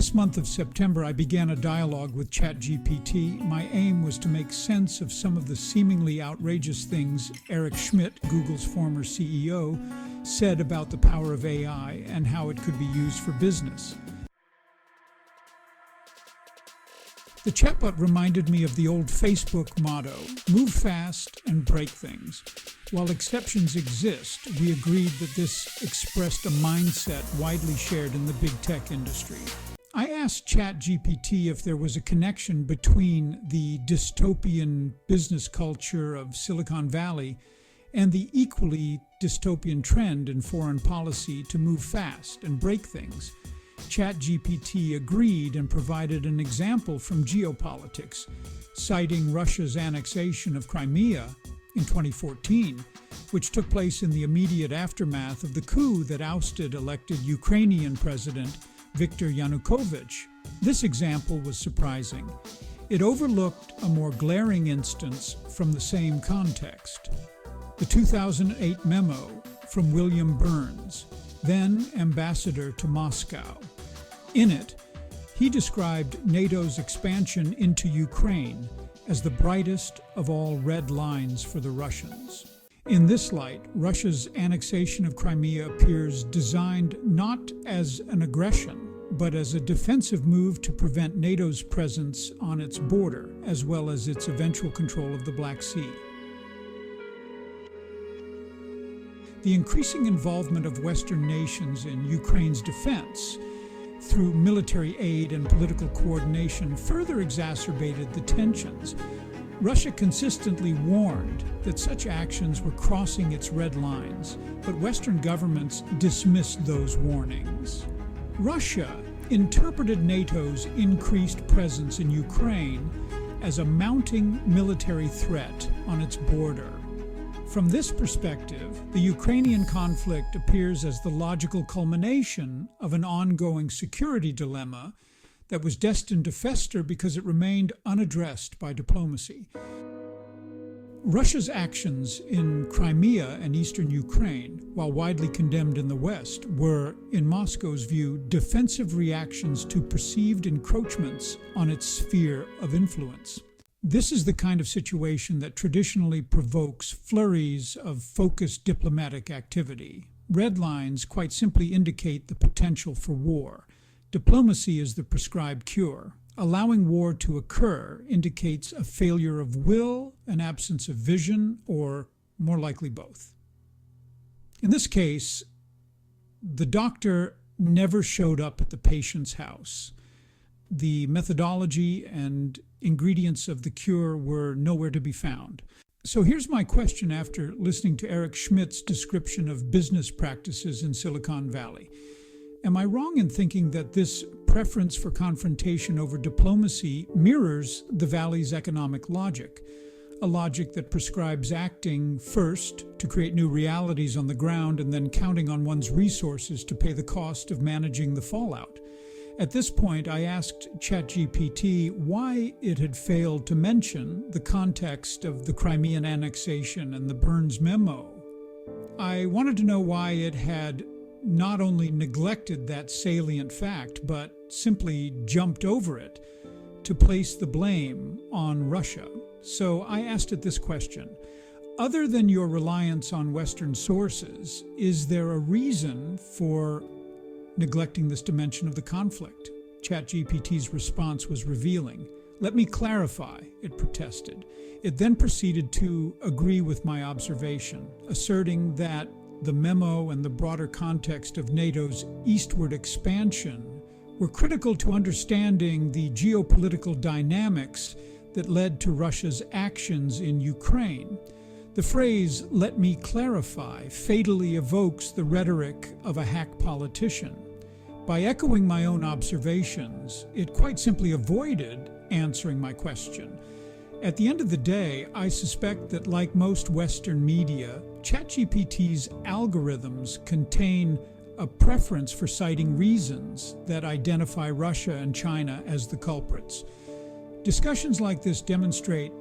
this month of September, I began a dialogue with ChatGPT. My aim was to make sense of some of the seemingly outrageous things Eric Schmidt, Google's former CEO, said about the power of AI and how it could be used for business. The chatbot reminded me of the old Facebook motto, move fast and break things. While exceptions exist, we agreed that this expressed a mindset widely shared in the big tech industry. I asked ChatGPT if there was a connection between the dystopian business culture of Silicon Valley and the equally dystopian trend in foreign policy to move fast and break things. ChatGPT agreed and provided an example from geopolitics, citing Russia's annexation of Crimea in 2014, which took place in the immediate aftermath of the coup that ousted elected Ukrainian President Viktor Yanukovych. This example was surprising. It overlooked a more glaring instance from the same context. The 2008 memo from William Burns, then ambassador to Moscow. In it, he described NATO's expansion into Ukraine as the brightest of all red lines for the Russians. In this light, Russia's annexation of Crimea appears designed not as an aggression, but as a defensive move to prevent NATO's presence on its border, as well as its eventual control of the Black Sea. The increasing involvement of Western nations in Ukraine's defense through military aid and political coordination further exacerbated the tensions. Russia consistently warned that such actions were crossing its red lines, but Western governments dismissed those warnings. Russia interpreted NATO's increased presence in Ukraine as a mounting military threat on its border. From this perspective, the Ukrainian conflict appears as the logical culmination of an ongoing security dilemma that was destined to fester because it remained unaddressed by diplomacy. Russia's actions in Crimea and eastern Ukraine, while widely condemned in the West, were, in Moscow's view, defensive reactions to perceived encroachments on its sphere of influence. This is the kind of situation that traditionally provokes flurries of focused diplomatic activity. Red lines quite simply indicate the potential for war. Diplomacy is the prescribed cure. Allowing war to occur indicates a failure of will, an absence of vision, or more likely both. In this case, the doctor never showed up at the patient's house. The methodology and ingredients of the cure were nowhere to be found. So here's my question after listening to Eric Schmidt's description of business practices in Silicon Valley. Am I wrong in thinking that this preference for confrontation over diplomacy mirrors the Valley's economic logic, a logic that prescribes acting first to create new realities on the ground and then counting on one's resources to pay the cost of managing the fallout? At this point, I asked ChatGPT why it had failed to mention the context of the Crimean annexation and the Burns memo. I wanted to know why it had not only neglected that salient fact, but simply jumped over it to place the blame on Russia. So I asked it this question. Other than your reliance on Western sources, is there a reason for neglecting this dimension of the conflict? ChatGPT's response was revealing. Let me clarify, it protested. It then proceeded to agree with my observation, asserting that the memo and the broader context of NATO's eastward expansion were critical to understanding the geopolitical dynamics that led to Russia's actions in Ukraine. The phrase, "let me clarify," fatally evokes the rhetoric of a hack politician. By echoing my own observations, it quite simply avoided answering my question. At the end of the day, I suspect that, like most Western media, ChatGPT's algorithms contain a preference for citing reasons that identify Russia and China as the culprits. Discussions like this demonstrate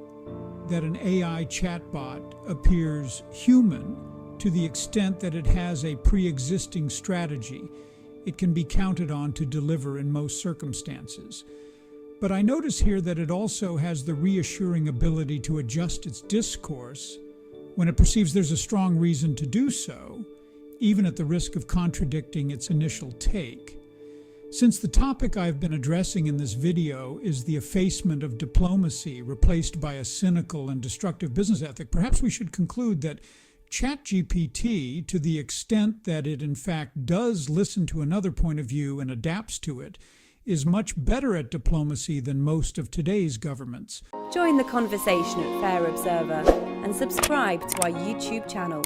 that an AI chatbot appears human to the extent that it has a pre-existing strategy. it can be counted on to deliver in most circumstances. But I notice here that it also has the reassuring ability to adjust its discourse when it perceives there's a strong reason to do so, even at the risk of contradicting its initial take. Since the topic I've been addressing in this video is the effacement of diplomacy replaced by a cynical and destructive business ethic, perhaps we should conclude that ChatGPT, to the extent that it in fact does listen to another point of view and adapts to it, is much better at diplomacy than most of today's governments. Join the conversation at Fair Observer and subscribe to our YouTube channel.